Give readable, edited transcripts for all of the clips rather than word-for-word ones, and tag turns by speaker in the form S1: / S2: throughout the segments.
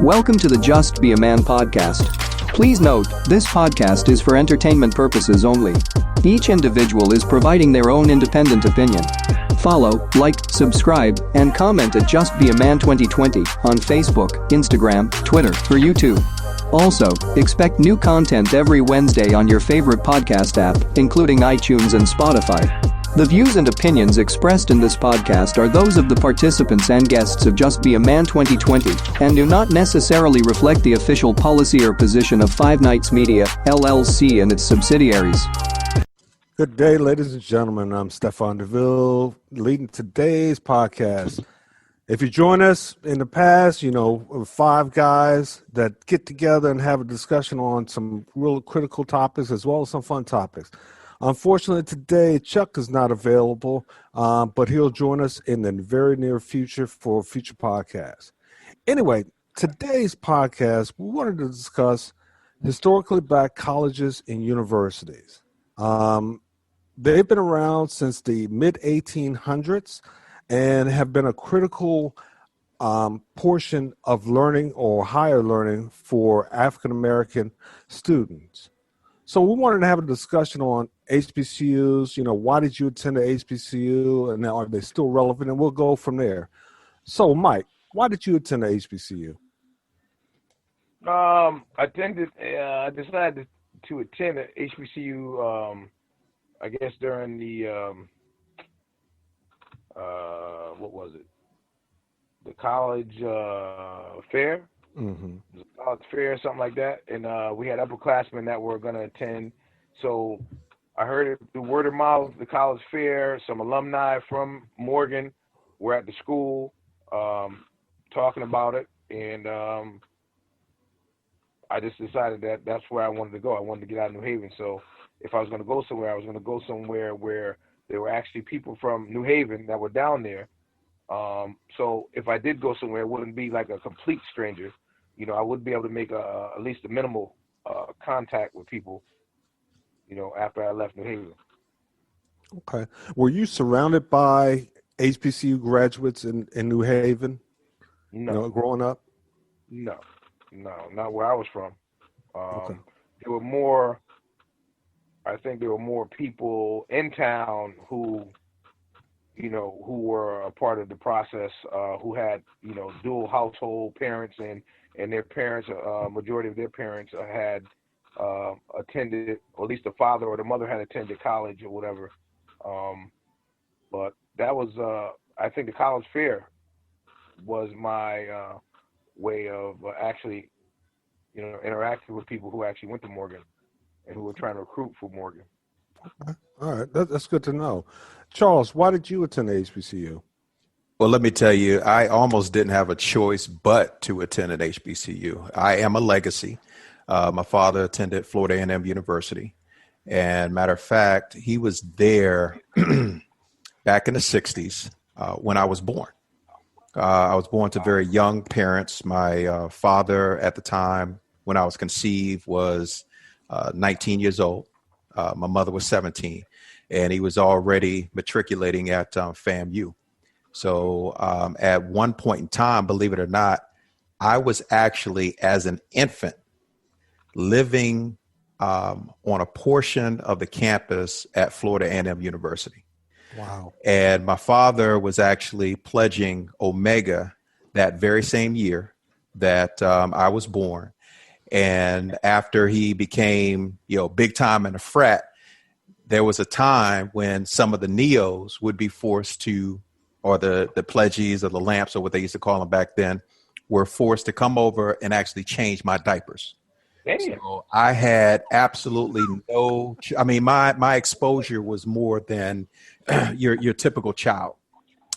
S1: Welcome to the Just Be a Man podcast. Please note, this podcast is for entertainment purposes only. Each individual is providing their own independent opinion. Follow, like, subscribe, and comment at Just Be a Man 2020 on Facebook, Instagram, Twitter, or YouTube. Also, expect new content every Wednesday on your favorite podcast app, including iTunes and Spotify. The views and opinions expressed in this podcast are those of the participants and guests of Just Be a Man 2020 and do not necessarily reflect the official policy or position of Five Nights Media, LLC and its subsidiaries.
S2: Good day, ladies and gentlemen. I'm Stefan DeVille, leading today's podcast. If you join us in the past, five guys that get together and have a discussion on some real critical topics as well as some fun topics. Unfortunately, today, Chuck is not available, but he'll join us in the very near future for a future podcast. Anyway, today's podcast, we wanted to discuss historically black colleges and universities. They've been around since the mid-1800s and have been a critical portion of learning or higher learning for African-American students. So we wanted to have a discussion on HBCUs, why did you attend the HBCU, and are they still relevant? And we'll go from there. So, Mike, why did you attend the HBCU?
S3: I decided to attend the HBCU, I guess during the, what was it? The college fair. Mm-hmm. College fair, something like that. And we had upperclassmen that were going to attend. So I heard it through word of mouth, the college fair. Some alumni from Morgan were at the school talking about it. And I just decided that that's where I wanted to go. I wanted to get out of New Haven. So if I was going to go somewhere, I was going to go somewhere where there were actually people from New Haven that were down there. So if I did go somewhere, it wouldn't be like a complete stranger. I would be able to make at least a minimal contact with people, after I left New Haven.
S2: Okay. Were you surrounded by HBCU graduates in New Haven?
S3: No.
S2: Growing up?
S3: No, not where I was from.
S2: Okay.
S3: I think there were more people in town who were a part of the process, who had, dual household parents and their parents, majority of their parents had attended, or at least the father or the mother had attended college or whatever. But that was, I think the college fair was my way of actually, interacting with people who actually went to Morgan and who were trying to recruit for Morgan.
S2: Okay. All right. That's good to know. Charles, why did you attend the HBCU?
S4: Well, let me tell you, I almost didn't have a choice but to attend an HBCU. I am a legacy. My father attended Florida A&M University. And matter of fact, he was there back in the 60s when I was born. I was born to very young parents. My father at the time when I was conceived was 19 years old. My mother was 17, and he was already matriculating at FAMU. So at one point in time, believe it or not, I was actually, as an infant, living on a portion of the campus at Florida A&M University.
S2: Wow.
S4: And my father was actually pledging Omega that very same year that I was born. And after he became, big time in a frat, there was a time when some of the neos would be forced to, or the pledges or the lamps or what they used to call them back then, were forced to come over and actually change my diapers. So I had absolutely my exposure was more than your typical child.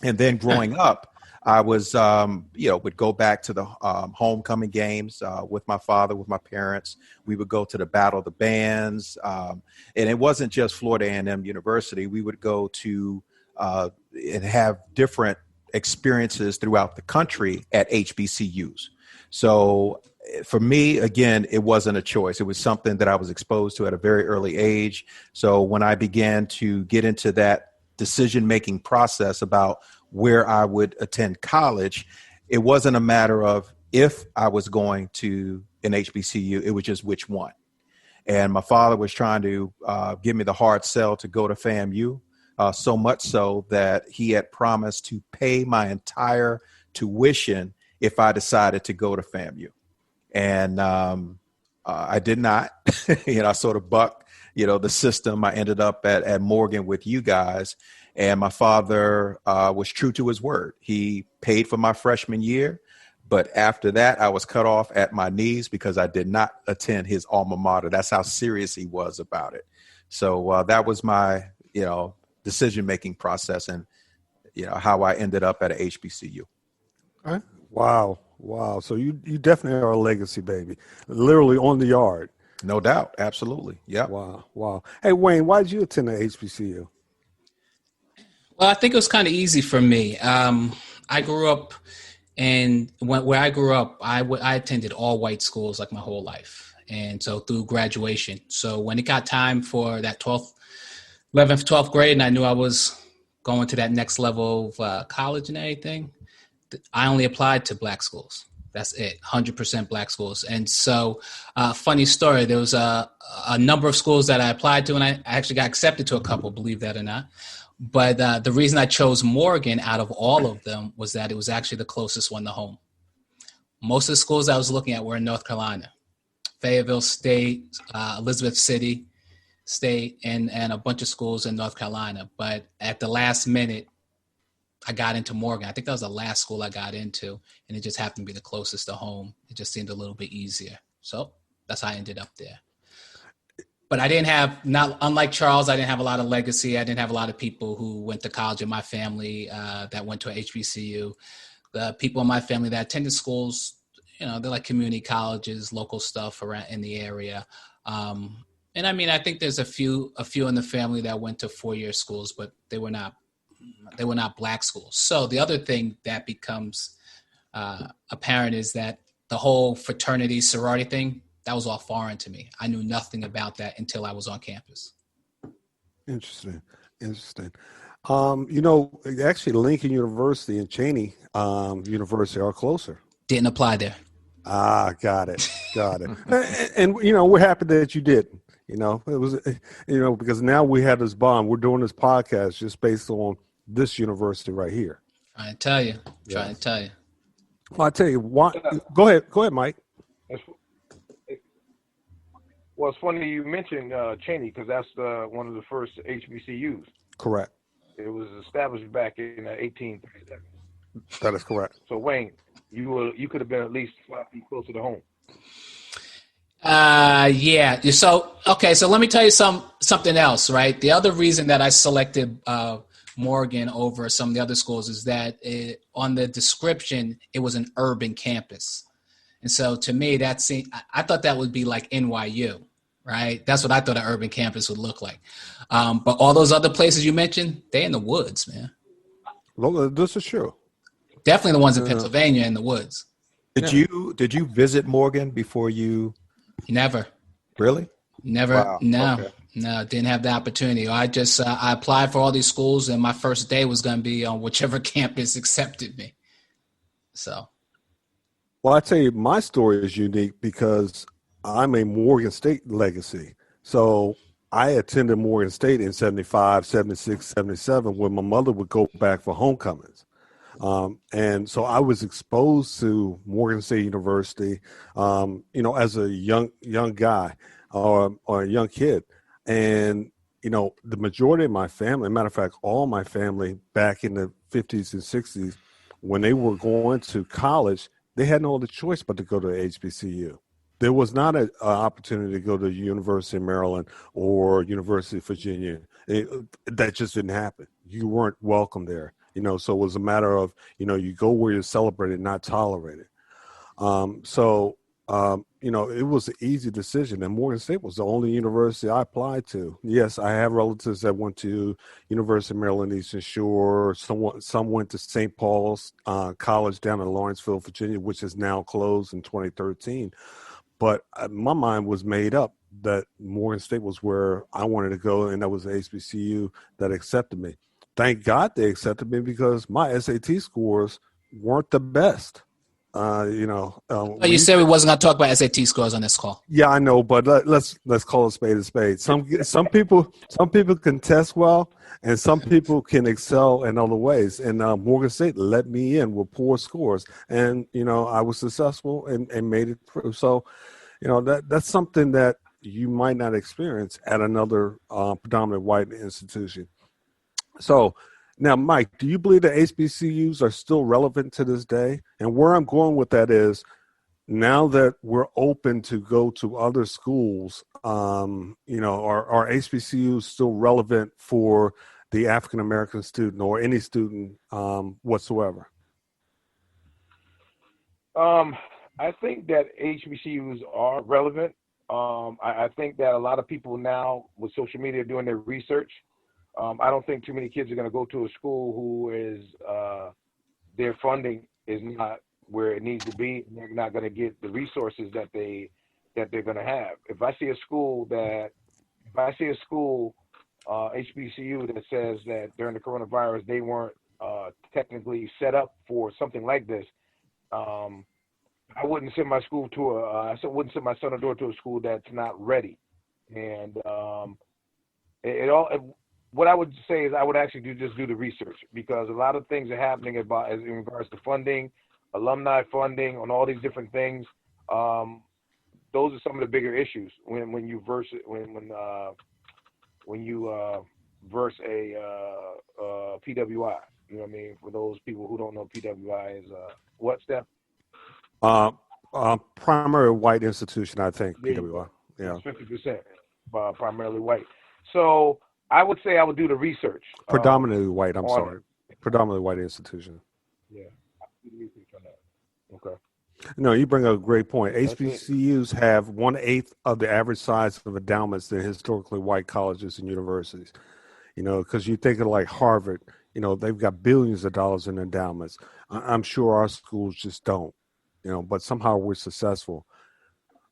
S4: And then growing up, I was, would go back to the homecoming games with my father, with my parents. We would go to the Battle of the Bands. And it wasn't just Florida A&M University. We would go to and have different experiences throughout the country at HBCUs. So for me, again, it wasn't a choice. It was something that I was exposed to at a very early age. So when I began to get into that decision-making process about where I would attend college, it wasn't a matter of, if I was going to an HBCU, it was just which one. And my father was trying to give me the hard sell to go to FAMU, so much so that he had promised to pay my entire tuition if I decided to go to FAMU. And I did not. I sort of bucked, the system. I ended up at Morgan with you guys. And my father was true to his word. He paid for my freshman year. But after that, I was cut off at my knees because I did not attend his alma mater. That's how serious he was about it. So that was my, decision-making process and, how I ended up at a HBCU.
S2: All right. Wow. So you definitely are a legacy baby, literally on the yard.
S4: No doubt. Absolutely. Yeah.
S2: Wow. Hey, Wayne, why did you attend the HBCU?
S5: Well, I think it was kind of easy for me. I grew up, and where I grew up, I attended all white schools like my whole life. And so through graduation. So when it got time for that 11th, 12th grade, and I knew I was going to that next level of college and everything, I only applied to black schools. That's it, 100% black schools. And so, funny story, there was a number of schools that I applied to, and I actually got accepted to a couple, believe that or not. But the reason I chose Morgan out of all of them was that it was actually the closest one to home. Most of the schools I was looking at were in North Carolina, Fayetteville State, Elizabeth City State, and a bunch of schools in North Carolina. But at the last minute, I got into Morgan. I think that was the last school I got into, and it just happened to be the closest to home. It just seemed a little bit easier. So that's how I ended up there. But I didn't have, unlike Charles, I didn't have a lot of legacy. I didn't have a lot of people who went to college in my family that went to a HBCU. The people in my family that attended schools, they're like community colleges, local stuff around in the area. And I mean, I think there's a few in the family that went to 4-year schools, but they were not black schools. So the other thing that becomes apparent is that the whole fraternity sorority thing, that was all foreign to me. I knew nothing about that until I was on campus.
S2: Interesting. Actually Lincoln University and Cheney University are closer.
S5: Didn't apply there.
S2: Got it. and we're happy that you didn't. It was, because now we have this bond. We're doing this podcast just based on this university right here.
S5: Trying to tell you.
S2: Well, I tell you why. Go ahead, Mike.
S3: Well, it's funny you mentioned Cheney because that's one of the first HBCUs.
S2: Correct.
S3: It was established back in 1837.
S2: That is correct.
S3: So Wayne, you could have been at least 5 feet closer to home.
S5: Yeah. So let me tell you something else, right? The other reason that I selected Morgan over some of the other schools is that on the description, it was an urban campus. And so to me, I thought that would be like NYU, right? That's what I thought an urban campus would look like. But all those other places you mentioned, they're in the woods, man.
S2: This is true.
S5: Definitely the ones in Pennsylvania in the woods.
S4: Did you visit Morgan before you?
S5: Never.
S4: Really?
S5: Never.
S4: Wow.
S5: No.
S4: Okay.
S5: No, didn't have the opportunity. I just I applied for all these schools, and my first day was going to be on whichever campus accepted me. So.
S2: Well, I tell you, my story is unique because I'm a Morgan State legacy. So I attended Morgan State in 75, 76, 77 when my mother would go back for homecomings. And so I was exposed to Morgan State University, as a young guy or a young kid. And, the majority of my family, matter of fact, all my family back in the 50s and 60s, when they were going to college, they had no other choice but to go to HBCU. There was not an opportunity to go to University of Maryland or University of Virginia. That just didn't happen. You weren't welcome there. So it was a matter of, you go where you're celebrated, not tolerated. It was an easy decision. And Morgan State was the only university I applied to. Yes, I have relatives that went to University of Maryland, Eastern Shore. Some went to St. Paul's College down in Lawrenceville, Virginia, which is now closed in 2013. But my mind was made up that Morgan State was where I wanted to go, and that was the HBCU that accepted me. Thank God they accepted me because my SAT scores weren't the best.
S5: But you said we wasn't going to talk about SAT scores on this call.
S2: Yeah, I know, but let's call a spade a spade. Some people can test well, and some people can excel in other ways. And Morgan State let me in with poor scores, and I was successful and made it through. So, that's something that you might not experience at another predominant white institution. So. Now, Mike, do you believe that HBCUs are still relevant to this day? And where I'm going with that is, now that we're open to go to other schools, are HBCUs still relevant for the African American student or any student whatsoever?
S3: I think that HBCUs are relevant. I think that a lot of people now with social media are doing their research. I don't think too many kids are going to go to a school who is their funding is not where it needs to be, and they're not going to get the resources that they're going to have. If I see a school HBCU that says that during the coronavirus they weren't technically set up for something like this, I wouldn't send my school to wouldn't send my son or daughter to a school that's not ready. And what I would say is I would actually do the research, because a lot of things are happening in regards to funding, alumni funding, on all these different things. Those are some of the bigger issues when you verse a PWI. You know what I mean? For those people who don't know, PWI is what, Steph?
S2: Primary white institution, I think. PWI. Yeah,
S3: 50% primarily white. So I would say I would do the research.
S2: Predominantly white. I'm sorry. Predominantly white institution.
S3: Yeah, I do the research on that. Okay.
S2: No, you bring up a great point. HBCUs have 1/8 of the average size of endowments than historically white colleges and universities. Because you think of like Harvard, they've got billions of dollars in endowments. I'm sure our schools just don't, but somehow we're successful.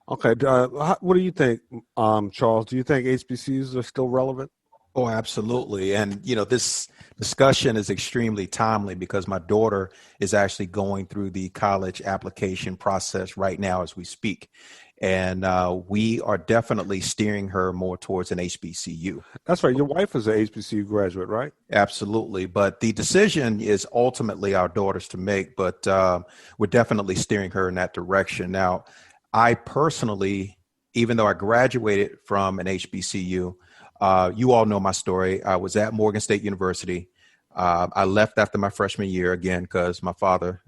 S2: Okay. What do you think, Charles? Do you think HBCUs are still relevant?
S4: Oh, absolutely. And, this discussion is extremely timely because my daughter is actually going through the college application process right now as we speak. And we are definitely steering her more towards an HBCU.
S2: That's right. Your wife is an HBCU graduate, right?
S4: Absolutely. But the decision is ultimately our daughter's to make, but we're definitely steering her in that direction. Now, I personally, even though I graduated from an HBCU, you all know my story. I was at Morgan State University. I left after my freshman year again because my father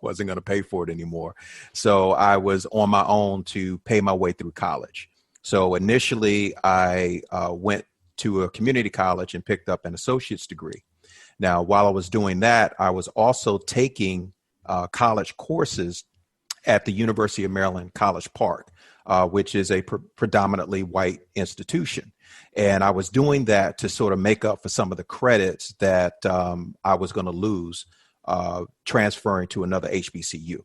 S4: wasn't going to pay for it anymore. So I was on my own to pay my way through college. So initially, I went to a community college and picked up an associate's degree. Now, while I was doing that, I was also taking college courses at the University of Maryland, College Park, which is a predominantly white institution. And I was doing that to sort of make up for some of the credits that I was going to lose transferring to another HBCU.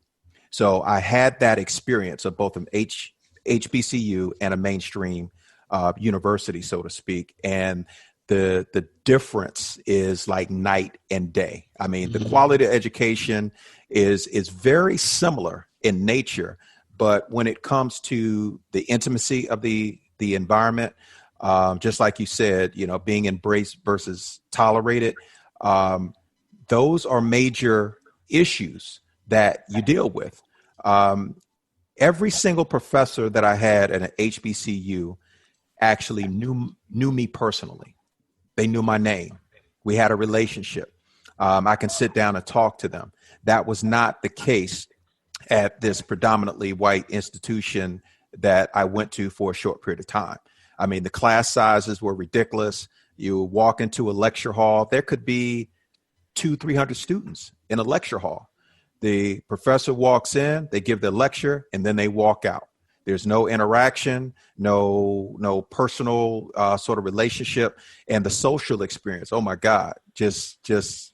S4: So I had that experience of both an HBCU and a mainstream university, so to speak. And the difference is like night and day. I mean, the quality of education is very similar in nature, but when it comes to the intimacy of the environment, just like you said, being embraced versus tolerated, those are major issues that you deal with. Every single professor that I had at an HBCU actually knew me personally. They knew my name. We had a relationship. I can sit down and talk to them. That was not the case at this predominantly white institution that I went to for a short period of time. I mean, the class sizes were ridiculous. You walk into a lecture hall, there could be 200-300 students in a lecture hall. The professor walks in, they give their lecture, and then they walk out. There's no interaction, no personal sort of relationship, and the social experience. Oh my God, just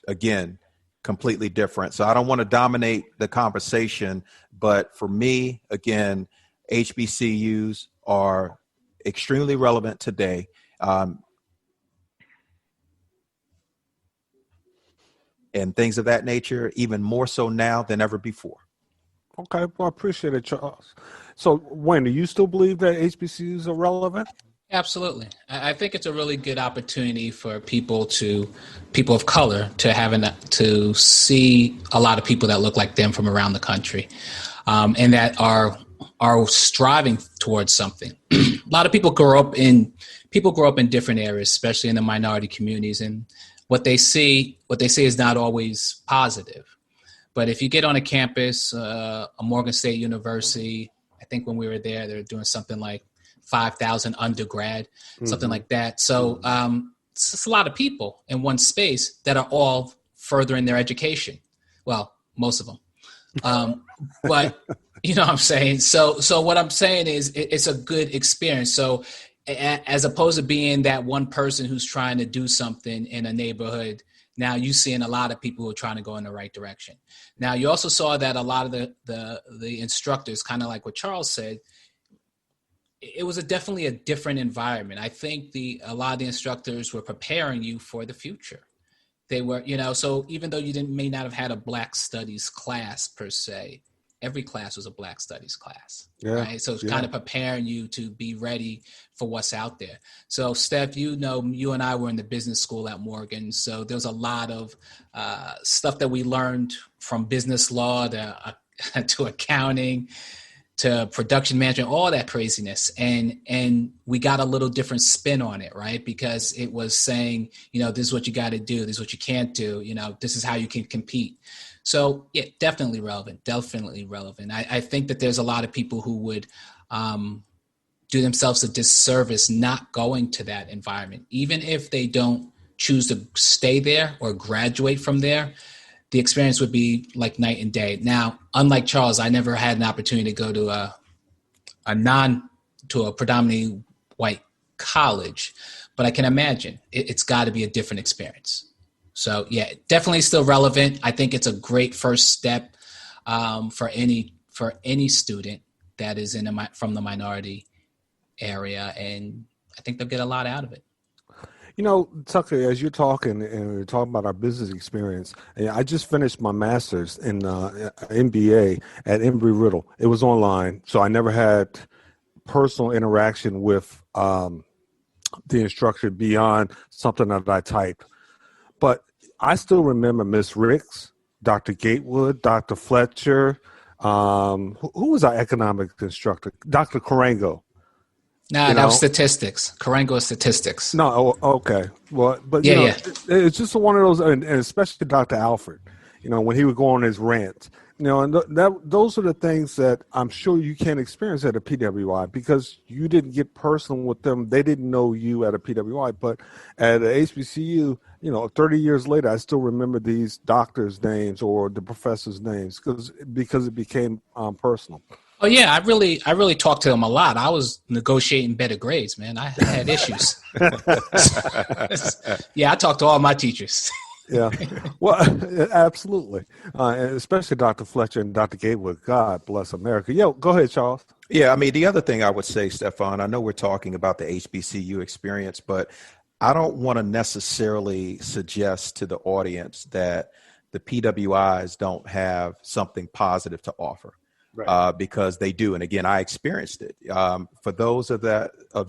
S4: again, completely different. So I don't want to dominate the conversation, but for me, again, HBCUs are extremely relevant today. And things of that nature, even more so now than ever before.
S2: Okay, well, I appreciate it, Charles. So, Wayne, do you still believe that HBCUs are relevant?
S5: Absolutely. I think it's a really good opportunity for people of color to to see a lot of people that look like them from around the country, and that are striving towards something. A lot of people grow up in different areas, especially in the minority communities, and what they see is not always positive. But if you get on a campus, a Morgan State University, I think when we were there, they're doing something like 5,000 undergrad, something like that. So it's just a lot of people in one space that are all furthering their education. Well, most of them. But you know what I'm saying? So what I'm saying is it's a good experience. So as opposed to being that one person who's trying to do something in a neighborhood, now you're seeing a lot of people who are trying to go in the right direction. Now you also saw that a lot of the instructors, kind of like what Charles said, it was definitely a different environment. I think a lot of the instructors were preparing you for the future. They were, so even though you may not have had a Black Studies class per se, every class was a Black Studies class, right? So it's kind of preparing you to be ready for what's out there. So Steph, you and I were in the business school at Morgan. So there's a lot of stuff that we learned from business law to accounting, to production management, all that craziness. And we got a little different spin on it, right? Because it was saying, this is what you got to do. This is what you can't do. This is how you can compete. So yeah, definitely relevant. I think that there's a lot of people who would do themselves a disservice not going to that environment. Even if they don't choose to stay there or graduate from there, the experience would be like night and day. Now, unlike Charles, I never had an opportunity to go to a predominantly white college, but I can imagine it's got to be a different experience. So yeah, definitely still relevant. I think it's a great first step for any student that is from the minority area, and I think they'll get a lot out of it.
S2: Tucker, as you're talking and we're talking about our business experience, I just finished my master's in MBA at Embry-Riddle. It was online, so I never had personal interaction with the instructor beyond something that I typed. But I still remember Miss Ricks, Dr. Gatewood, Dr. Fletcher. Who was our economics instructor? Dr. Carango.
S5: No, that was statistics. Carango is statistics.
S2: No, okay. Well, but it's just one of those, and especially Dr. Alfred. When he would go on his rants. And those are the things that I'm sure you can't experience at a PWI because you didn't get personal with them. They didn't know you at a PWI, but at a HBCU, 30 years later, I still remember these doctors' names or the professors' names because it became personal.
S5: Oh yeah, I really talked to them a lot. I was negotiating better grades, man. I had issues. Yeah, I talked to all my teachers.
S2: Yeah, well, absolutely, and especially Dr. Fletcher and Dr. Gatewood. God bless America. Go ahead, Charles.
S4: Yeah, I mean, the other thing I would say, Stefan, I know we're talking about the HBCU experience, but I don't want to necessarily suggest to the audience that the PWIs don't have something positive to offer. Right. Because they do. And again, I experienced it. For those of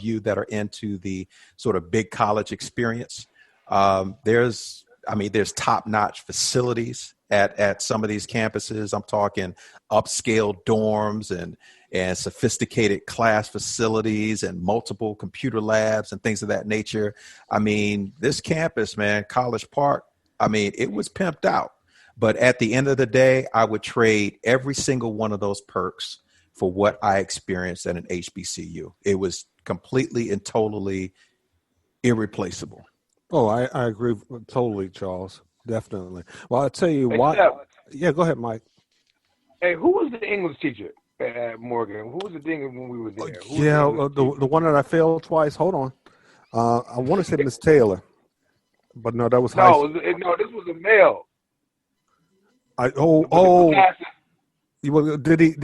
S4: you that are into the sort of big college experience, there's top-notch facilities at some of these campuses. I'm talking upscale dorms and sophisticated class facilities and multiple computer labs and things of that nature. I mean, this campus, man, College Park, it was pimped out. But at the end of the day, I would trade every single one of those perks for what I experienced at an HBCU. It was completely and totally irreplaceable.
S2: Oh, I agree totally, Charles. Definitely. Well, I'll tell you why. Yeah, go ahead, Mike.
S3: Hey, who was the English teacher at Morgan? Who was the thing when we were there?
S2: The one that I failed twice. Hold on. I want to say Miss Taylor, but no, that was high school.
S3: No, this was a male.
S2: Did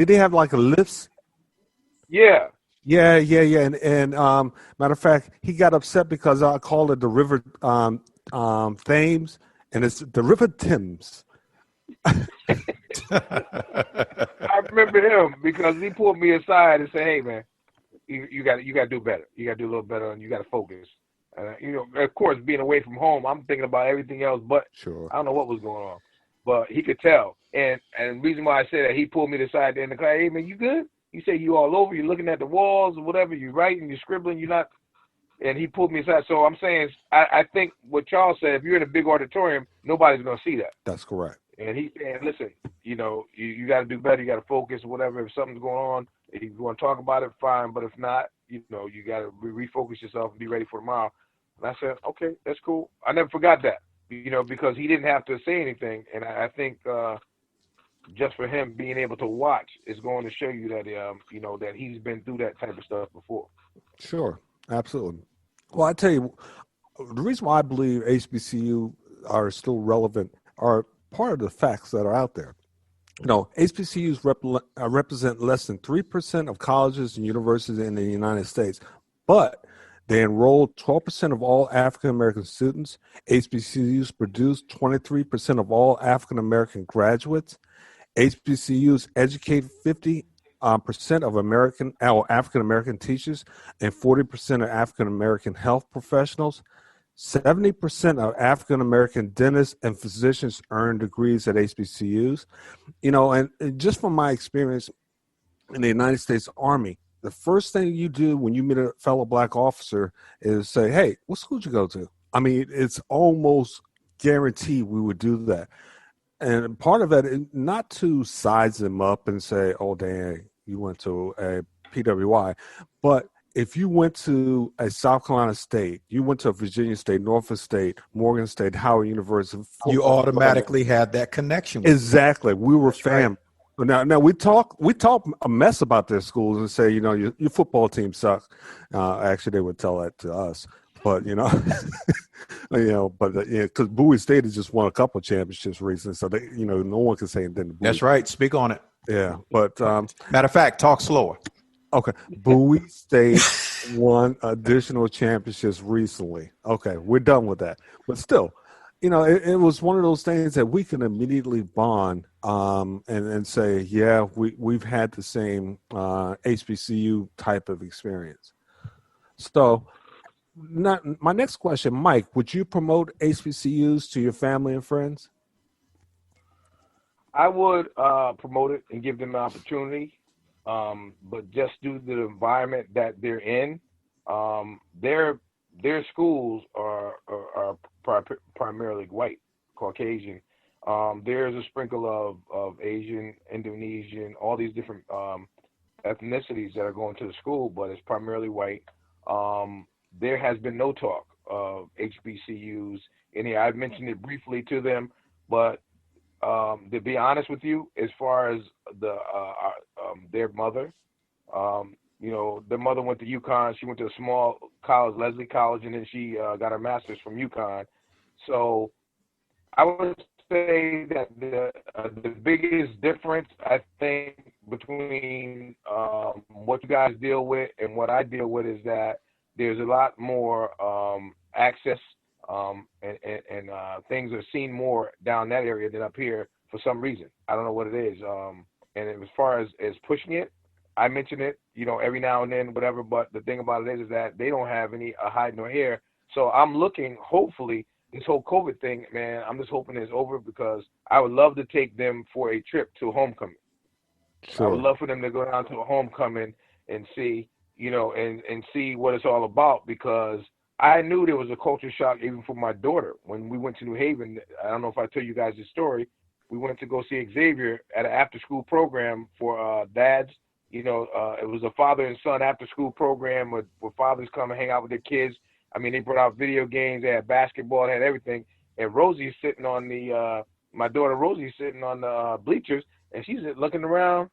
S2: he have like a lisp?
S3: Yeah.
S2: Yeah. And matter of fact, he got upset because I called it the River Thames, and it's the River Thames.
S3: I remember him because he pulled me aside and said, "Hey, man, you got to do better. You got to do a little better, and you got to focus." Of course, being away from home, I'm thinking about everything else, but
S2: Sure.
S3: I don't know what was going on. But he could tell, and the reason why I say that, he pulled me aside in the class. Hey, man, you good? You say you all over. You're looking at the walls or whatever. You're writing. You're scribbling. You're not. And he pulled me aside. So I'm saying, I think what Charles said. If you're in a big auditorium, nobody's gonna see that.
S2: That's correct.
S3: And he's saying, listen, you got to do better. You got to focus, whatever. If something's going on, if you want to talk about it, fine. But if not, you got to refocus yourself and be ready for tomorrow. And I said, okay, that's cool. I never forgot that, because he didn't have to say anything. And I think just for him being able to watch is going to show you that, that he's been through that type of stuff before.
S2: Sure. Absolutely. Well, I tell you, the reason why I believe HBCU are still relevant are part of the facts that are out there. HBCUs represent less than 3% of colleges and universities in the United States, but they enroll 12% of all African American students. HBCUs produce 23% of all African American graduates. HBCUs educate 50% of African American teachers and 40% of African American health professionals. 70% of African American dentists and physicians earn degrees at HBCUs. And just from my experience in the United States Army, the first thing you do when you meet a fellow black officer is say, "Hey, what school did you go to?" I mean, it's almost guaranteed we would do that. And part of that, not to size them up and say, "Oh, dang, you went to a PWI," but if you went to a South Carolina State, you went to a Virginia State, Norfolk State, Morgan State, Howard University,
S4: You automatically had that connection with
S2: exactly. We were fam.
S3: Right.
S2: Now we talk a mess about their schools and say, your football team sucks. Actually, they would tell that to us, but because Bowie State has just won a couple of championships recently, so they, no one can say it didn't.
S4: That's right. Speak on it.
S2: Yeah, but
S4: matter of fact, talk slower.
S2: Okay, Bowie State won additional championships recently. Okay, we're done with that, but still. It was one of those things that we can immediately bond and say, yeah, we've had the same HBCU type of experience. So my next question, Mike, would you promote HBCUs to your family and friends?
S3: I would promote it and give them an opportunity, but just due to the environment that they're in, their schools are primarily white, Caucasian. There's a sprinkle of Asian, Indonesian, all these different ethnicities that are going to the school, but it's primarily white. There has been no talk of HBCUs in here. I've mentioned it briefly to them, but to be honest with you, as far as their mother, their mother went to UConn. She went to a small college, Leslie College, and then she got her master's from UConn. So I would say that the biggest difference, I think, between what you guys deal with and what I deal with is that there's a lot more access and things are seen more down that area than up here for some reason. I don't know what it is. And as far as pushing it, I mention it, every now and then, whatever. But the thing about it is that they don't have any hide nor hair. So I'm looking, hopefully, this whole COVID thing, man, I'm just hoping it's over because I would love to take them for a trip to homecoming. Sure. I would love for them to go down to a homecoming and see, and see what it's all about, because I knew there was a culture shock even for my daughter. When we went to New Haven, I don't know if I tell you guys this story, we went to go see Xavier at an after-school program for dads. It was a father and son after-school program where fathers come and hang out with their kids. I mean, they brought out video games, they had basketball, they had everything. And Rosie's sitting on my daughter Rosie's sitting on the bleachers, and she's looking around,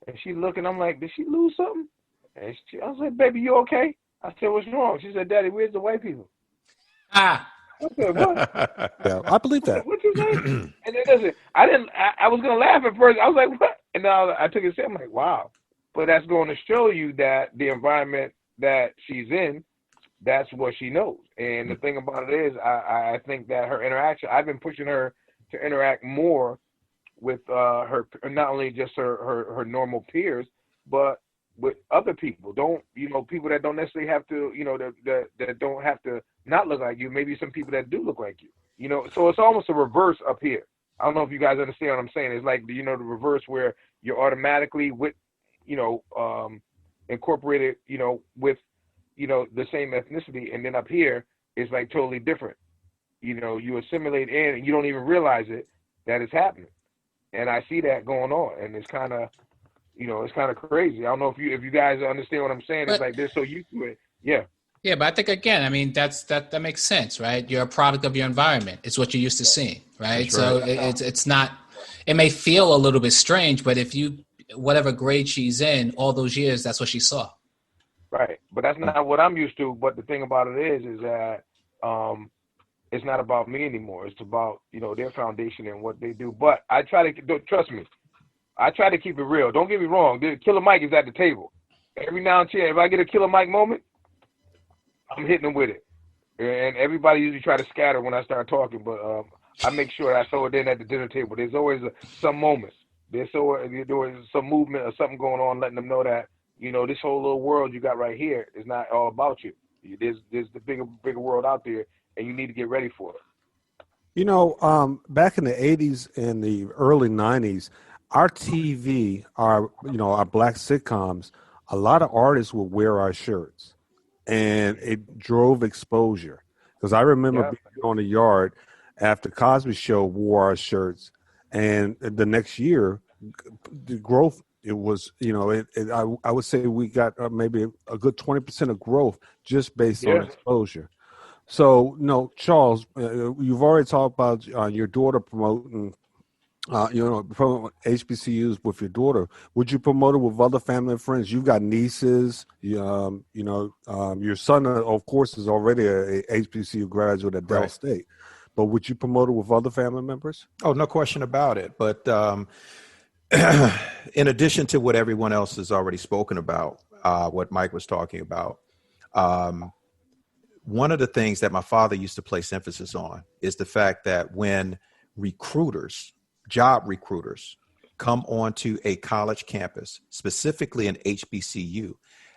S3: and she's looking. I'm like, did she lose something? And I was like, baby, you okay? I said, what's wrong? She said, Daddy, where's the white people?
S5: Ah.
S3: I said, what?
S2: Yeah, I believe that.
S3: What you say? And then listen, I was going to laugh at first. I was like, what? And now I took it serious. I'm like, wow. But that's going to show you that the environment that she's in, that's what she knows. And the thing about it is, I think that her interaction, I've been pushing her to interact more with her, not only just her normal peers, but with other people. Don't, people that don't necessarily have to, that don't have to not look like you. Maybe some people that do look like you. So it's almost a reverse up here. I don't know if you guys understand what I'm saying. It's like, the reverse where you're automatically with, incorporated, with, the same ethnicity, and then up here it's like totally different. You assimilate in and you don't even realize it, that it's happening. And I see that going on, and it's kind of, it's kind of crazy. I don't know if you guys understand what I'm saying. It's like they're so used to it. Yeah.
S5: Yeah, but I think, again, I mean, that makes sense, right? You're a product of your environment. It's what you're used to seeing, right?
S4: That's
S5: So
S4: right.
S5: it's not. It may feel a little bit strange, but if whatever grade she's in, all those years, that's what she saw.
S3: Right, but that's not what I'm used to. But the thing about it is that it's not about me anymore. It's about their foundation and what they do. But I try to trust me. I try to keep it real. Don't get me wrong. The Killer Mike is at the table. Every now and then, if I get a Killer Mike moment, I'm hitting them with it. And everybody usually try to scatter when I start talking, but I make sure I throw it in at the dinner table. There's always some moments. There's always some movement or something going on, letting them know that this whole little world you got right here is not all about you. There's the bigger world out there, and you need to get ready for it.
S2: Back in the 80s and the early 90s, our TV, our black sitcoms, a lot of artists would wear our shirts, and it drove exposure. Because I remember being on the yard after Cosby Show wore our shirts, and the next year, the growth, it was, I would say we got maybe a good 20% of growth just based on exposure. So, Charles, you've already talked about your daughter promoting, promote HBCUs with your daughter. Would you promote it with other family and friends? You've got nieces. Your son, of course, is already a HBCU graduate at Dell State. But would you promote it with other family members?
S4: Oh, no question about it. But in addition to what everyone else has already spoken about, what Mike was talking about, one of the things that my father used to place emphasis on is the fact that when job recruiters come onto a college campus, specifically an HBCU,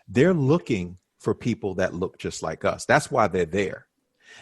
S4: they're looking for people that look just like us. That's why they're there.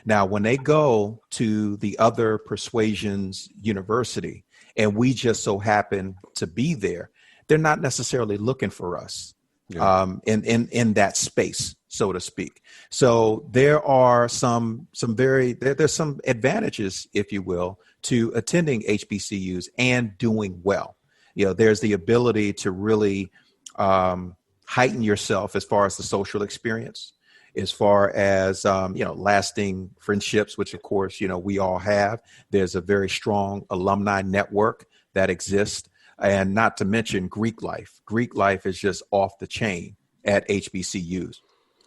S4: Now, when they go to the other persuasions university and we just so happen to be there, they're not necessarily looking for us in that space, so to speak. So there are there's some advantages, if you will, to attending HBCUs and doing well. There's the ability to really heighten yourself as far as the social experience, as far as, lasting friendships, which, of course, we all have. There's a very strong alumni network that exists. And not to mention Greek life. Greek life is just off the chain at HBCUs.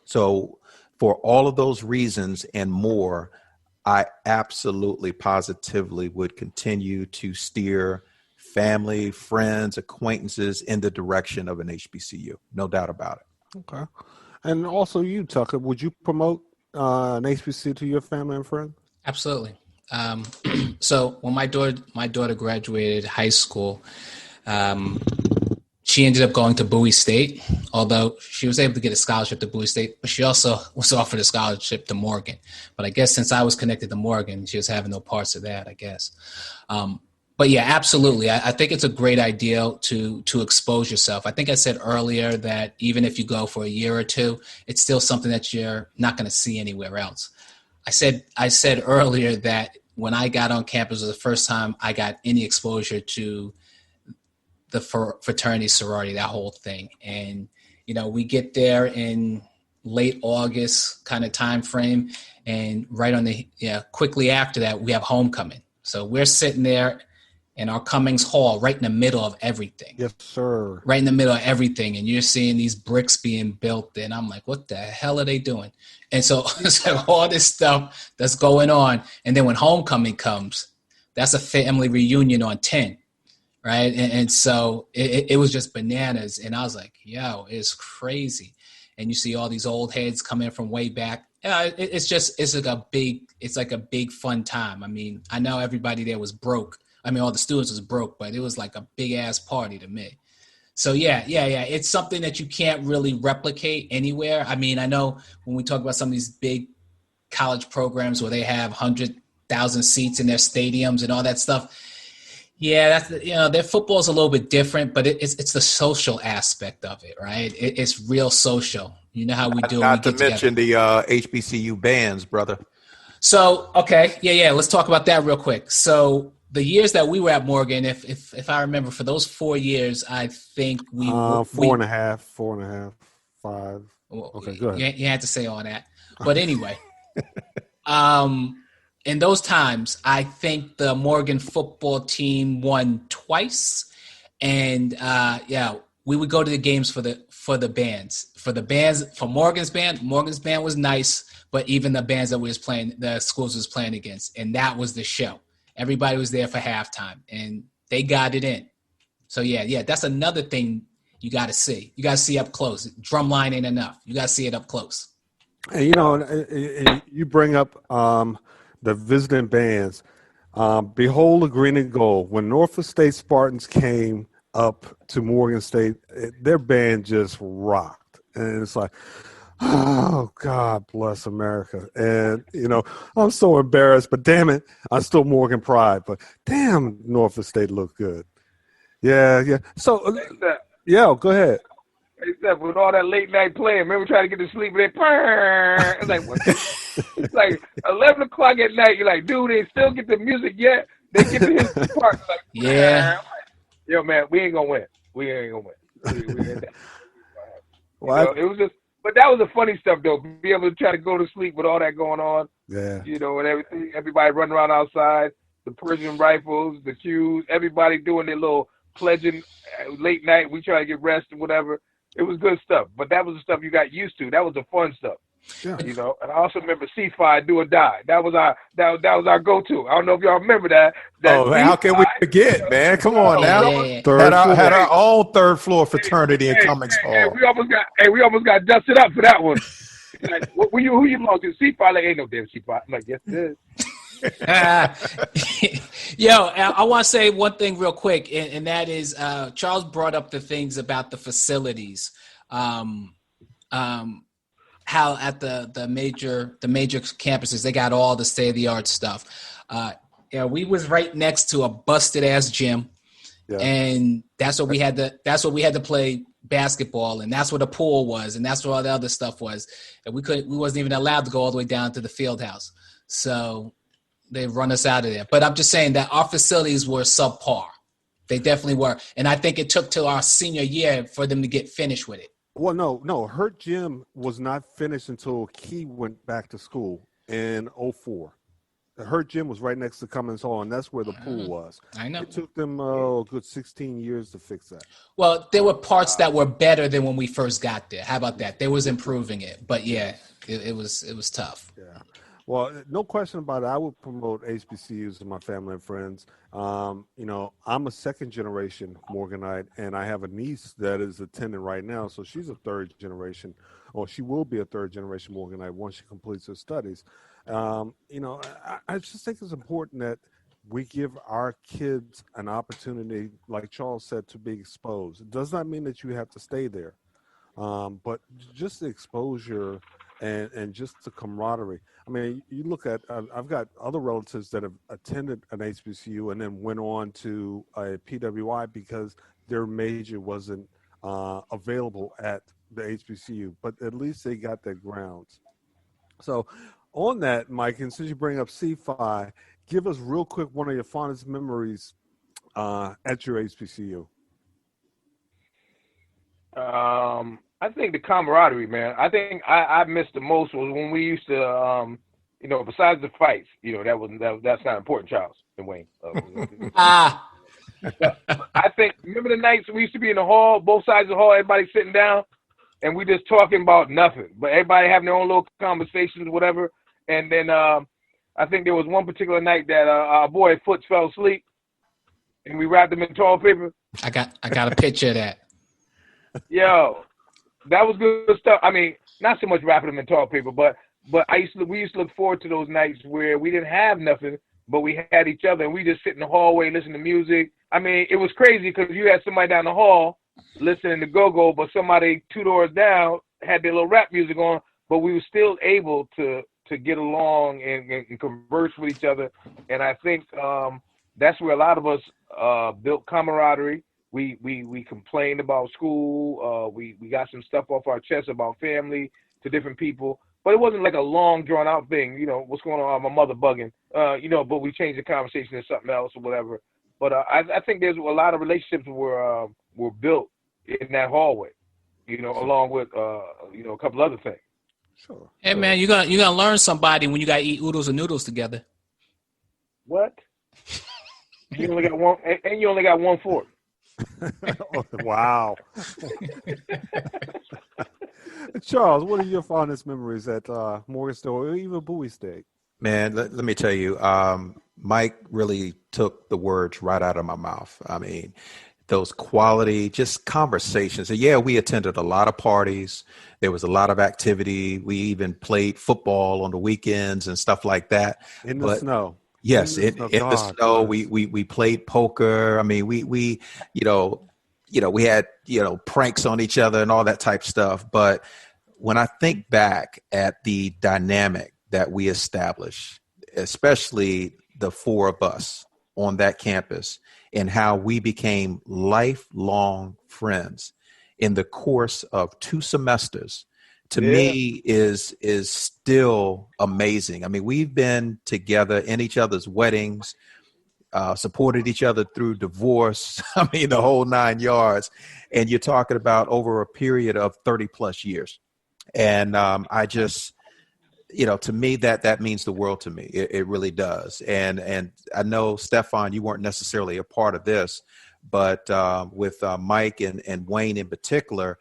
S4: So for all of those reasons and more, I absolutely positively would continue to steer family, friends, acquaintances in the direction of an HBCU. No doubt about it.
S2: Okay. And also you, Tucker, would you promote an HBCU to your family and friends?
S5: Absolutely. So when my daughter graduated high school, she ended up going to Bowie State, although she was able to get a scholarship to Bowie State, but she also was offered a scholarship to Morgan. But I guess since I was connected to Morgan, she was having no parts of that, I guess. But yeah, absolutely. I think it's a great idea to expose yourself. I think I said earlier that even if you go for a year or two, it's still something that you're not going to see anywhere else. I said earlier that when I got on campus, it was the first time I got any exposure to the fraternity, sorority, that whole thing. And, we get there in late August kind of time frame. And right on quickly after that, we have homecoming. So we're sitting there in our Cummings Hall, right in the middle of everything.
S2: Yes, sir.
S5: Right in the middle of everything. And you're seeing these bricks being built. And I'm like, what the hell are they doing? And so all this stuff that's going on. And then when homecoming comes, that's a family reunion on 10. Right. And so it was just bananas. And I was like, yo, it's crazy. And you see all these old heads coming from way back. It's like a big fun time. I mean, I know everybody there was broke I mean, all the students was broke, but it was like a big ass party to me. So yeah. It's something that you can't really replicate anywhere. I mean, I know when we talk about some of these big college programs where they have 100,000 seats in their stadiums and all that stuff. Yeah, that's their football is a little bit different, but it's the social aspect of it, right? It's real social. You know how we do.
S4: Not to mention the HBCU bands, brother.
S5: So okay, yeah. Let's talk about that real quick. So the years that we were at Morgan, if I remember, for those 4 years, I think we
S2: 4.5, 5. Okay, go ahead.
S5: You had to say all that, but anyway, in those times, I think the Morgan football team won twice, and we would go to the games for the bands. For Morgan's band was nice, but even the bands that the schools was playing against, and that was the show. Everybody was there for halftime, and they got it in. So yeah, that's another thing you got to see. You got to see up close. Drumline ain't enough. You got to see it up close.
S2: And you bring up the visiting bands. Behold the green and gold. When Norfolk State Spartans came up to Morgan State, their band just rocked. And it's like, oh, God bless America. And, I'm so embarrassed, but damn it, I'm still Morgan pride. But damn, Norfolk State looked good. Yeah. So, go ahead.
S3: Except with all that late night playing, remember trying to get to sleep and it's like, what? It's like 11 o'clock at night. You're like, dude, they still get the music yet? They get to his part. Like,
S5: yeah.
S3: Yo, man, we ain't gonna win. We ain't gonna win. We ain't
S2: Well,
S3: it was just, but that was the funny stuff though. Be able to try to go to sleep with all that going on.
S2: Yeah.
S3: And everything. Everybody running around outside. The Persian rifles, the cues. Everybody doing their little pledging late night. We try to get rest and whatever. It was good stuff, but that was the stuff you got used to. That was the fun stuff,
S2: yeah.
S3: And I also remember C5 Do or Die. That was our go-to. I don't know if y'all remember that.
S4: How can we forget, man? Come on now.
S5: Yeah.
S4: Had our own third floor fraternity in Cummings Hall.
S3: We almost got dusted up for that one. Like, who you belong to? C5? Like, ain't no damn C5. I'm like, yes, it is.
S5: Yo, I want to say one thing real quick, and that is Charles brought up the things about the facilities, how at the major campuses they got all the state of the art stuff. We was right next to a busted ass gym, and that's what we had to play basketball, and that's where the pool was, and that's where all the other stuff was, and we wasn't even allowed to go all the way down to the field house, so they run us out of there. But I'm just saying that our facilities were subpar. They definitely were. And I think it took till our senior year for them to get finished with it.
S2: Well, no. Hurt Gym was not finished until Key went back to school in 2004. The Hurt Gym was right next to Cummings Hall, and that's where the pool was.
S5: I know.
S2: It took them a good 16 years to fix that.
S5: Well, there were parts that were better than when we first got there. How about that? They was improving it. But, yeah, it was tough.
S2: Yeah. Well, no question about it. I would promote HBCUs to my family and friends. I'm a second generation Morganite, and I have a niece that is attending right now. So she's a third generation, or she will be a third generation Morganite once she completes her studies. I just think it's important that we give our kids an opportunity, like Charles said, to be exposed. It does not mean that you have to stay there, but just the exposure and just the camaraderie. I mean, you look at, I've got other relatives that have attended an HBCU and then went on to a PWI because their major wasn't available at the HBCU, but at least they got their grounds. So on that, Mike, and since you bring up C5, give us real quick one of your fondest memories at your HBCU.
S3: I think the camaraderie, man. I think I missed the most was when we used to, besides the fights, that's not important, Charles and Wayne. I think, remember the nights we used to be in the hall, both sides of the hall, everybody sitting down, and we just talking about nothing, but everybody having their own little conversations, whatever. And then I think there was one particular night that our boy Foots fell asleep, and we wrapped him in toilet paper.
S5: I got a picture of that.
S3: Yo, that was good stuff. I mean, not so much wrapping him in toilet paper, but we used to look forward to those nights where we didn't have nothing, but we had each other, and we just sit in the hallway, listen to music. I mean, it was crazy because you had somebody down the hall listening to go-go, but somebody 2 doors down had their little rap music on, but we were still able to get along and converse with each other. And I think that's where a lot of us built camaraderie. We complained about school. We got some stuff off our chest about family to different people. But it wasn't like a long, drawn-out thing. What's going on? My mother bugging. But we changed the conversation to something else or whatever. But I think there's a lot of relationships were built in that hallway, along with, a couple other things.
S2: Sure.
S5: Hey, man, you're gonna learn somebody when you got to eat oodles and noodles together.
S3: What? You only got one, and you only got one fork.
S2: Wow. Charles, what are your fondest memories at Morgan Store or even Bowie Steak?
S4: Man, let me tell you, Mike really took the words right out of my mouth. I mean, those quality, just conversations. And yeah, we attended a lot of parties. There was a lot of activity. We even played football on the weekends and stuff like that.
S2: In the snow.
S4: Yes, in the snow. We played poker. I mean, we had, pranks on each other and all that type of stuff. But when I think back at the dynamic that we established, especially the 4 of us on that campus, and how we became lifelong friends in the course of 2 semesters, to me is still amazing. I mean, we've been together in each other's weddings, supported each other through divorce. I mean, the whole 9 yards. And you're talking about over a period of 30 plus years. And I just, to me, that means the world to me. It really does. And I know, Stefan, you weren't necessarily a part of this, but with Mike and Wayne in particular,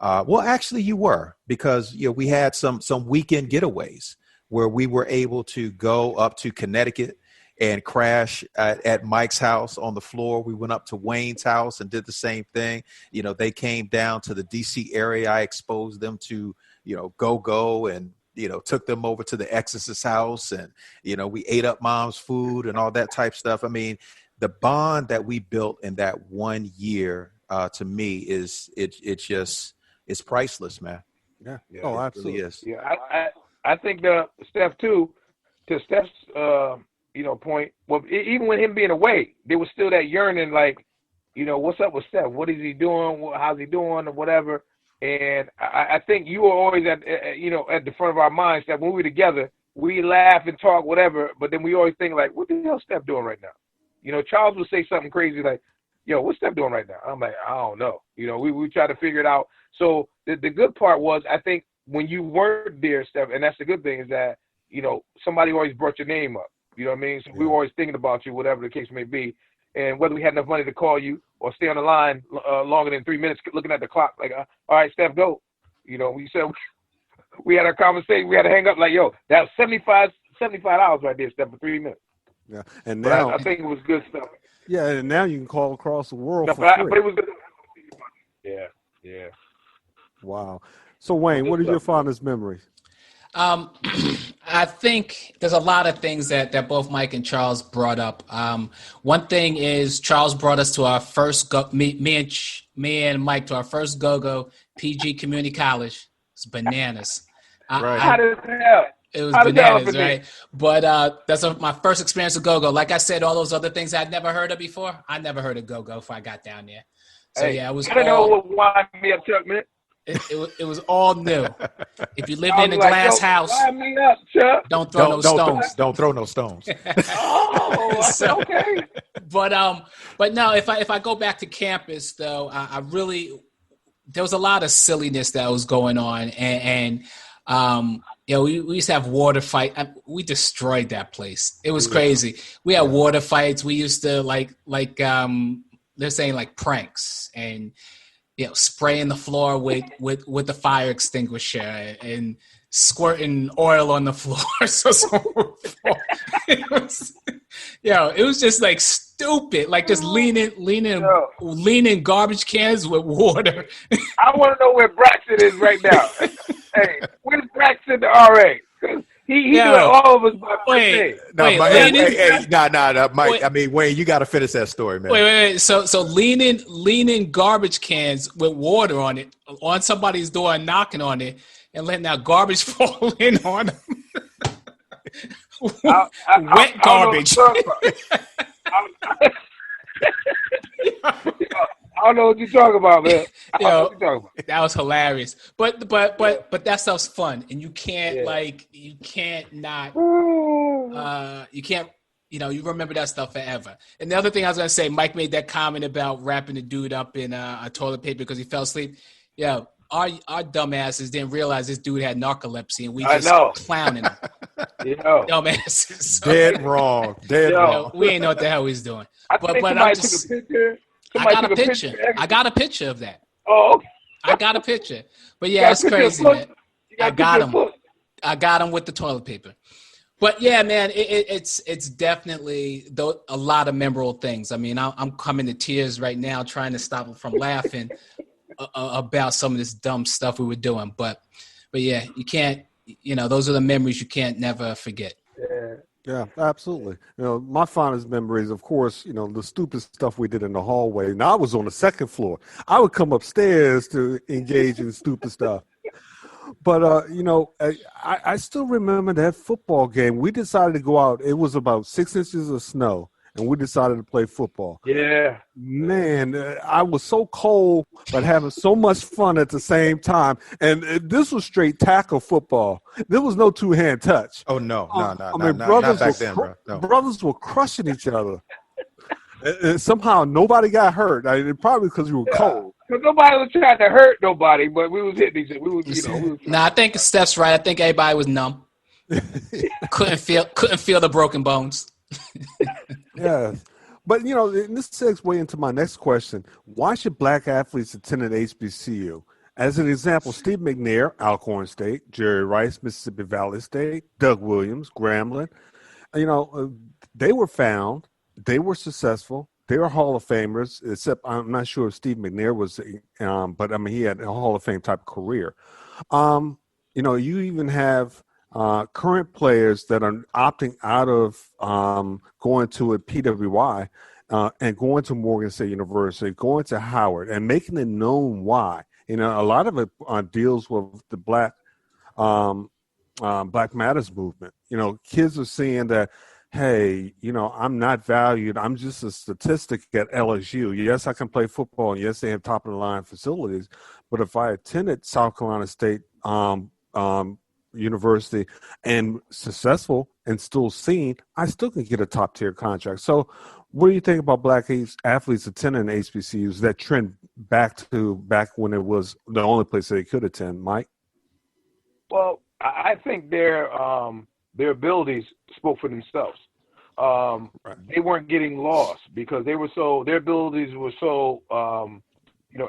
S4: well, actually you were, because, we had some weekend getaways where we were able to go up to Connecticut and crash at Mike's house on the floor. We went up to Wayne's house and did the same thing. They came down to the DC area. I exposed them to, go and, took them over to the Exorcist house, and, we ate up mom's food and all that type stuff. I mean, the bond that we built in that 1 year, to me it's priceless, man.
S2: Yeah. Oh, absolutely.
S4: Really is.
S3: Yeah. I think Steph too, to Steph's, point, well, even with him being away, there was still that yearning, like, what's up with Steph? What is he doing? How's he doing or whatever? And I think you were always at the front of our minds that when we were together, we laugh and talk, whatever, but then we always think like, what the hell Steph doing right now? Charles would say something crazy like, yo, what's Steph doing right now? I'm like, I don't know. We try to figure it out. So the good part was, I think when you weren't there, Steph, and that's the good thing, is that, somebody always brought your name up. You know what I mean? So we were always thinking about you, whatever the case may be. And whether we had enough money to call you or stay on the line longer than 3 minutes, looking at the clock, like, all right, Steph, go. We said we had our conversation. We had to hang up like, yo, that was $75 right there, Steph, for 3 minutes.
S2: Yeah, and now
S3: I think it was good stuff.
S2: Yeah, and now you can call across the world for free.
S3: But it was good. Yeah.
S2: Wow. So, Wayne, what are your fondest memories?
S5: I think there's a lot of things that both Mike and Charles brought up. One thing is Charles brought us to our first me and Mike to our first go-go PG Community College. It's bananas.
S2: Right.
S3: How did that?
S5: It was bananas, right? But that's my first experience with go-go. Like I said, all those other things I'd never heard of before. I never heard of go-go before I got down there. So yeah, it was.
S3: I don't know what wind me up, Chuck, man.
S5: It was all new. If you lived in a glass house,
S3: me up, Chuck.
S5: don't throw no stones.
S4: Don't throw no stones.
S3: Okay.
S5: But no, if I go back to campus though, I really, there was a lot of silliness that was going on, and we used to have water fight. We destroyed that place. It was crazy. We had water fights. We used to like they're saying like pranks and spraying the floor with the fire extinguisher and squirting oil on the floor. It was just like stupid, like just leaning garbage cans with water.
S3: I want to know where Braxton is right now. Hey, where's Braxton the RA? He do it all of us by
S5: Wait,
S3: birthday.
S4: No,
S5: wait,
S4: Mike,
S5: leaning.
S4: Mike.
S5: Wait.
S4: I mean, Wayne, you got to finish that story, man.
S5: Wait. So leaning garbage cans with water on it on somebody's door and knocking on it and letting that garbage fall in on them. Wet garbage.
S3: I don't know what you're talking about, man. I don't know what you're talking about.
S5: That was hilarious. But that stuff's fun, and you can't you can't you remember that stuff forever. And the other thing I was gonna say, Mike made that comment about wrapping the dude up in a toilet paper because he fell asleep. Yeah, our dumbasses didn't realize this dude had narcolepsy, and we just clowning him. Dumbasses. So,
S4: Dead wrong.
S5: We ain't know what the hell he's doing. But
S3: I'm just. Took a picture.
S5: I got a picture of that.
S3: Oh, okay.
S5: I got a picture. But yeah, it's crazy, man. I got him. I got him with the toilet paper. But yeah, man, it's definitely a lot of memorable things. I mean, I'm coming to tears right now trying to stop from laughing about some of this dumb stuff we were doing. But yeah, you can't. Those are the memories you can't never forget.
S2: Yeah, absolutely. My fondest memories, of course, the stupid stuff we did in the hallway. Now, I was on the second floor. I would come upstairs to engage in stupid stuff. But, I still remember that football game. We decided to go out. It was about 6 inches of snow, and we decided to play football.
S3: Yeah.
S2: Man, I was so cold, but having so much fun at the same time. And this was straight tackle football. There was no two-hand touch.
S4: Oh, no.
S2: Brothers
S4: not back then, bro. No.
S2: Brothers were crushing each other. And somehow nobody got hurt. Probably because we were cold.
S3: Because nobody was trying to hurt nobody, but we was hitting each other.
S5: Nah, I think Steph's right. I think everybody was numb. couldn't feel the broken bones.
S2: Yeah. But, this segues into my next question. Why should black athletes attend an HBCU? As an example, Steve McNair, Alcorn State, Jerry Rice, Mississippi Valley State, Doug Williams, Grambling. They were found. They were successful. They were Hall of Famers, except I'm not sure if Steve McNair was, but, he had a Hall of Fame type career. You even have current players that are opting out of going to a PWI and going to Morgan State University, going to Howard, and making it known why. A lot of it deals with the Black Matters movement. Kids are seeing that, hey, I'm not valued. I'm just a statistic at LSU. Yes, I can play football, and yes, they have top-of-the-line facilities. But if I attended South Carolina State University and successful and still seen, I still can get a top-tier contract. So what do you think about black athletes attending HBCUs, that trend back when it was the only place they could attend, Mike?
S3: Well, I think their abilities spoke for themselves. Right. They weren't getting lost because their abilities were so,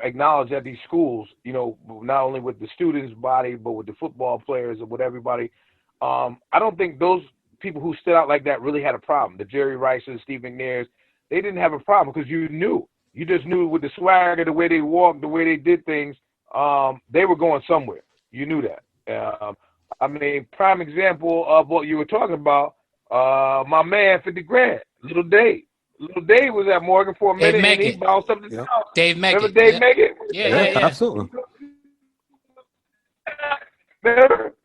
S3: acknowledged at these schools, not only with the students' body, but with the football players and with everybody. I don't think those people who stood out like that really had a problem. The Jerry Rices, Steve McNairs, they didn't have a problem because you just knew with the swagger, the way they walked, the way they did things, they were going somewhere. You knew that. Prime example of what you were talking about, my man 50 Grand, Little Dave. Little Dave was at Morgan for a minute and he bounced up the town.
S5: Dave Meggett.
S3: Remember Dave Meggett?
S5: Yeah.
S2: Absolutely.
S3: Remember?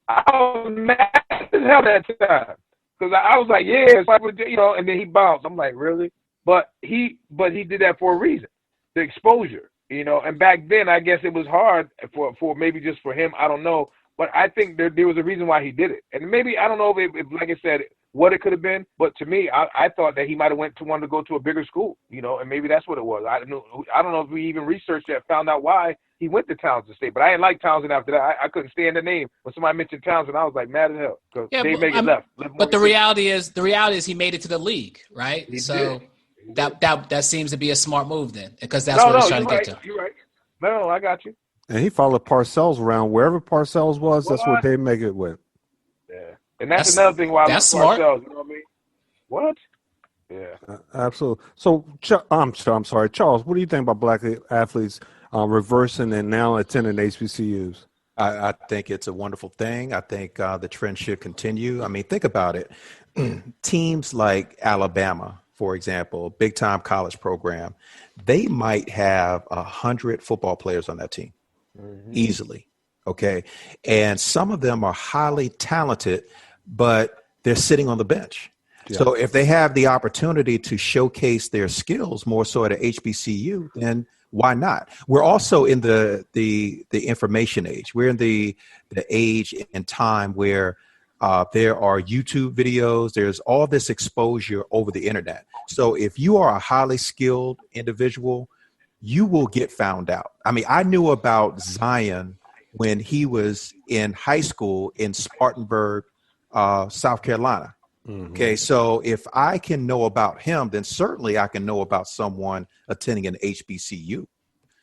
S3: I was mad as hell that time. Because I was like, and then he bounced. I'm like, really? But he did that for a reason. The exposure, and back then I guess it was hard for maybe just for him, I don't know. But I think there was a reason why he did it. And maybe, I don't know if like I said, what it could have been. But to me, I thought that he might have wanted to go to a bigger school, and maybe that's what it was. I don't know if we even researched that, found out why he went to Townsend State. But I didn't like Townsend after that. I couldn't stand the name. When somebody mentioned Townsend, I was like mad as hell. Because they make it left.
S5: But the reality is he made it to the league, right? So that seems to be a smart move then, because that's what he's trying to get to.
S3: You're right. No, I got you.
S2: And he followed Parcells around. Wherever Parcells was, that's where Dave Meggett went.
S3: Yeah. And that's another thing why I love
S5: smart.
S3: Parcells. You know what I mean? What? Yeah.
S2: Absolutely. So, I'm sorry, Charles, what do you think about black athletes reversing and now attending HBCUs?
S4: I think it's a wonderful thing. I think the trend should continue. I mean, think about it. Teams like Alabama, for example, big time college program, they might have 100 football players on that team easily. Okay. And some of them are highly talented, but they're sitting on the bench.
S2: Yeah.
S4: So if they have the opportunity to showcase their skills more so at a HBCU, then why not? We're also in the information age. We're in the age and time where there are YouTube videos. There's all this exposure over the internet. So if you are a highly skilled individual, you will get found out. I mean, I knew about Zion when he was in high school in Spartanburg, South Carolina. Okay, so if I can know about him, then certainly I can know about someone attending an HBCU.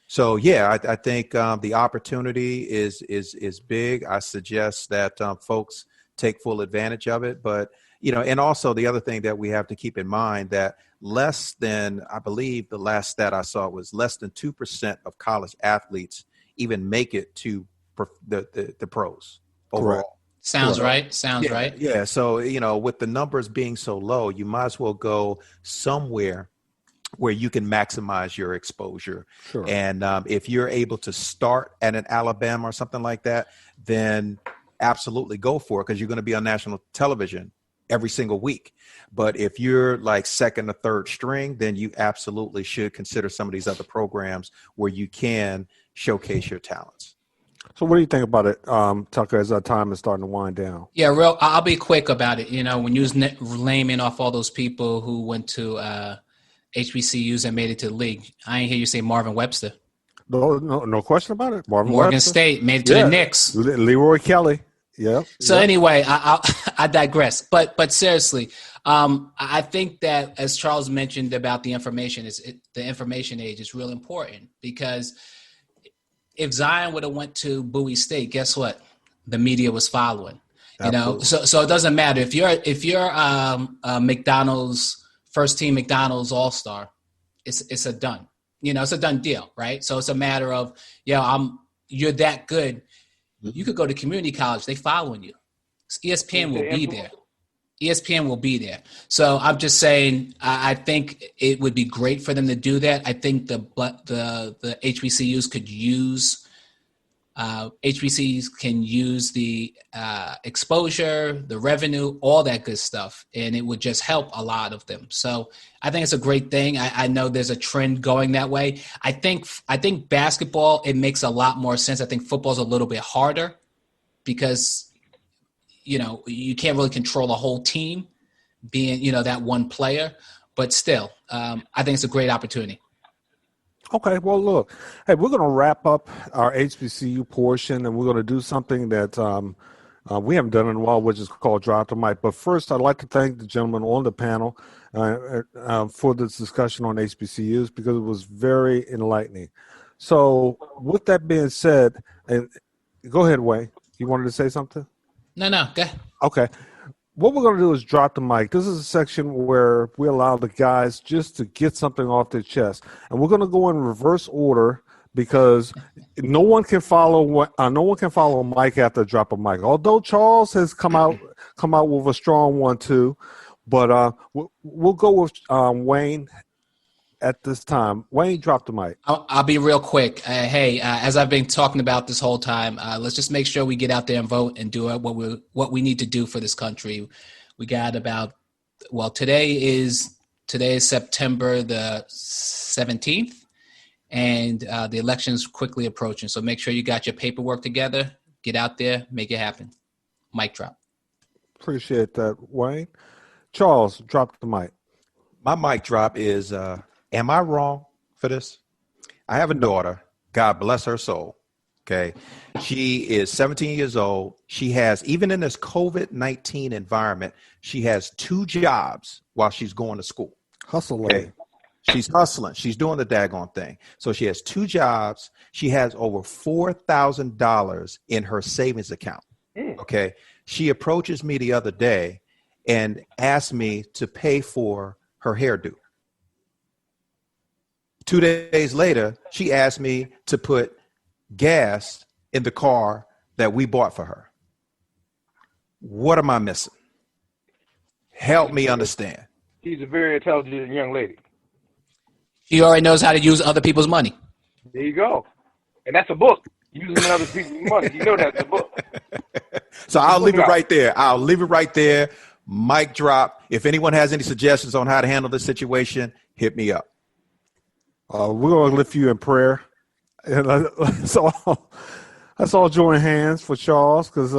S4: So yeah, I think the opportunity is big. I suggest that folks take full advantage of it. But and also the other thing that we have to keep in mind that I believe the last stat I saw was less than 2% of college athletes even make it to the pros overall.
S2: Correct.
S5: Sounds right. Sounds right.
S4: Yeah. So, with the numbers being so low, you might as well go somewhere where you can maximize your exposure.
S2: Sure.
S4: And if you're able to start at an Alabama or something like that, then absolutely go for it because you're going to be on national television every single week. But if you're like second or third string, then you absolutely should consider some of these other programs where you can showcase your talents.
S2: So what do you think about it, Tucker, as our time is starting to wind down?
S5: Yeah, I'll be quick about it. When you was naming off all those people who went to HBCUs and made it to the league, I ain't hear you say Marvin Webster.
S2: No question about it.
S5: Morgan
S2: Webster.
S5: State made it to the Knicks.
S2: Leroy Kelly. Yeah.
S5: So anyway, I digress. But seriously, I think that as Charles mentioned about the information, the information age is real important because if Zion would have went to Bowie State, guess what? The media was following. So it doesn't matter if you're McDonald's first team McDonald's All-Star, it's a done. It's a done deal, right? So it's a matter of you're that good. You could go to community college; they following you. ESPN will be there. ESPN will be there. So I'm just saying, I think it would be great for them to do that. I think the HBCUs could use HBCUs can use the exposure, the revenue, all that good stuff, and it would just help a lot of them. So I think it's a great thing. I know there's a trend going that way. I think basketball, it makes a lot more sense. I think football's a little bit harder because you can't really control a whole team being, that one player, but still, I think it's a great opportunity.
S2: Okay, well, look, hey, we're going to wrap up our HBCU portion, and we're going to do something that we haven't done in a while, which is called Drop the Mic. But first, I'd like to thank the gentleman on the panel for this discussion on HBCUs because it was very enlightening. So with that being said, and go ahead, Wayne. You wanted to say something?
S5: No, go ahead.
S2: Okay. What we're going to do is drop the mic. This is a section where we allow the guys just to get something off their chest. And we're going to go in reverse order because no one can follow Mike after drop a mic. Although Charles has come out with a strong one too. But we'll go with Wayne at this time. Wayne, drop the mic.
S5: I'll be real quick. As I've been talking about this whole time, let's just make sure we get out there and vote and do what we need to do for this country. We got today is September the 17th, and the election's quickly approaching. So make sure you got your paperwork together. Get out there, make it happen. Mic drop.
S2: Appreciate that, Wayne. Charles, drop the mic.
S4: My mic drop is am I wrong for this? I have a daughter. God bless her soul. Okay. She is 17 years old. She has, even in this COVID-19 environment, she has 2 jobs while she's going to school.
S2: Hustling.
S4: Okay. She's hustling. She's doing the daggone thing. So she has 2 jobs. She has over $4,000 in her savings account. Okay. She approaches me the other day and asked me to pay for her hairdo. 2 days later, she asked me to put gas in the car that we bought for her. What am I missing? Help me understand.
S3: She's a very intelligent young lady.
S5: She already knows how to use other people's money.
S3: There you go. And that's a book. Using other people's money. You know that's a book.
S4: So I'll leave it right there. I'll leave it right there. Mic drop. If anyone has any suggestions on how to handle this situation, hit me up.
S2: We're going to lift you in prayer. And let's all join hands for Charles because,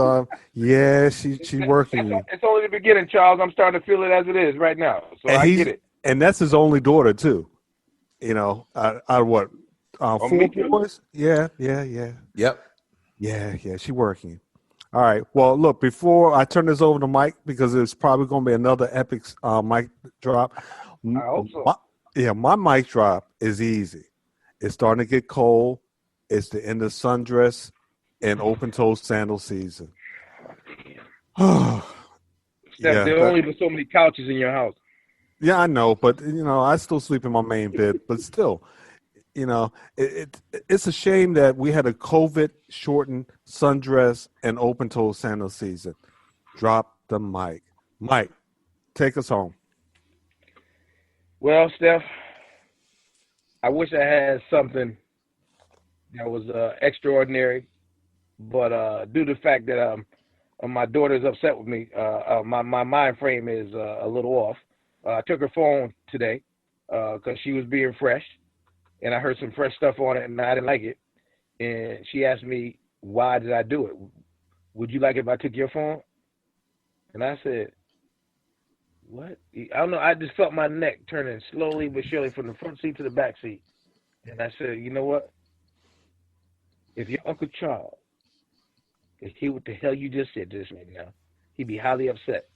S2: she's working.
S3: It's only the beginning, Charles. I'm starting to feel it as it is right now. So I get it. And
S2: that's his only daughter, too. You know, out of what? 4 boys? Yeah.
S4: Yep.
S2: Yeah, she's working. All right. Well, look, before I turn this over to Mike, because it's probably going to be another epic mic drop.
S3: I hope so.
S2: My mic drop is easy. It's starting to get cold. It's the end of sundress and open-toe sandal season.
S3: Steph, there are only so many couches in your house.
S2: Yeah, I know, but, I still sleep in my main bed. But still, it's a shame that we had a COVID-shortened sundress and open-toe sandal season. Drop the mic. Mike, take us home.
S3: Well, Steph, I wish I had something that was extraordinary, but due to the fact that my daughter's upset with me, my mind frame is a little off. I took her phone today because she was being fresh, and I heard some fresh stuff on it, and I didn't like it. And she asked me, why did I do it? Would you like it if I took your phone? And I said, what? I don't know. I just felt my neck turning slowly but surely from the front seat to the back seat. And I said, you know what? If your Uncle Charles could hear what the hell you just said to this man now, he'd be highly upset.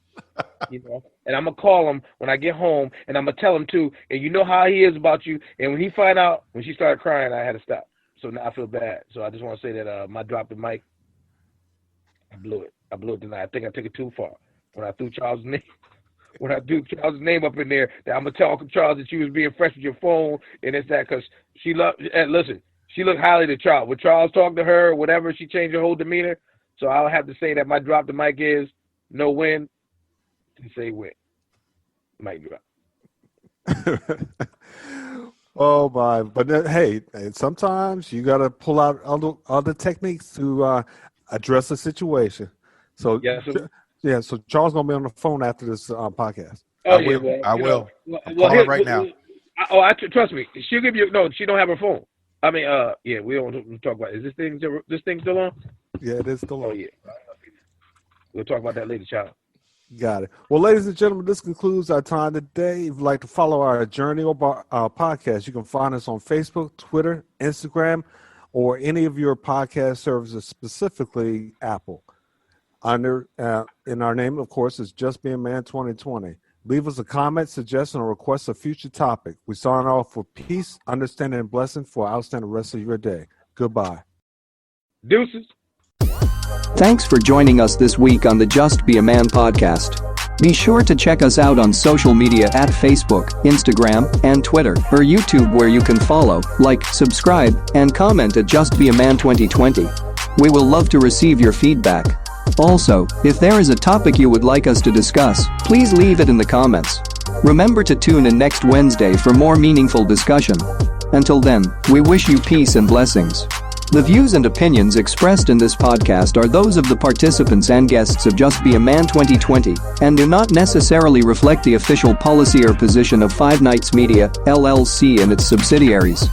S3: And I'm going to call him when I get home, and I'm going to tell him too, and you know how he is about you. And when he find out, when she started crying, I had to stop. So now I feel bad. So I just want to say that my drop the mic, I blew it. I blew it tonight. I think I took it too far. When I threw Charles' name. When I threw Charles' name up in there, that I'm going to tell Uncle Charles that she was being fresh with your phone, and it's that because she loved, and listen, she looked highly to Charles. When Charles talked to her, whatever, she changed her whole demeanor. So I'll have to say that my drop the mic is no win. To say win. Mic drop.
S2: Oh my! But hey, sometimes you got to pull out other techniques to address the situation. So
S3: yes,
S2: so Charles gonna be on the phone after this podcast.
S3: Oh,
S4: I will. I'm calling right now.
S3: Trust me. She'll give you. No, she don't have her phone. I mean, we don't talk about it. Is this thing still on?
S2: Yeah, it is still on.
S3: Oh yeah. We'll talk about that later, child.
S2: Got it. Well, ladies and gentlemen, this concludes our time today. If you'd like to follow our journey or our podcast, you can find us on Facebook, Twitter, Instagram, or any of your podcast services, specifically Apple. In our name, of course, is Just Be a Man 2020. Leave us a comment, suggestion, or request a future topic. We sign off with peace, understanding, and blessing for an outstanding rest of your day. Goodbye.
S3: Deuces.
S1: Thanks for joining us this week on the Just Be a Man podcast. Be sure to check us out on social media at Facebook, Instagram, and Twitter, or YouTube, where you can follow, like, subscribe, and comment at Just Be a Man 2020. We will love to receive your feedback. Also, if there is a topic you would like us to discuss, please leave it in the comments. Remember to tune in next Wednesday for more meaningful discussion. Until then, we wish you peace and blessings. The views and opinions expressed in this podcast are those of the participants and guests of Just Be a Man 2020 and do not necessarily reflect the official policy or position of Five Nights Media, LLC and its subsidiaries.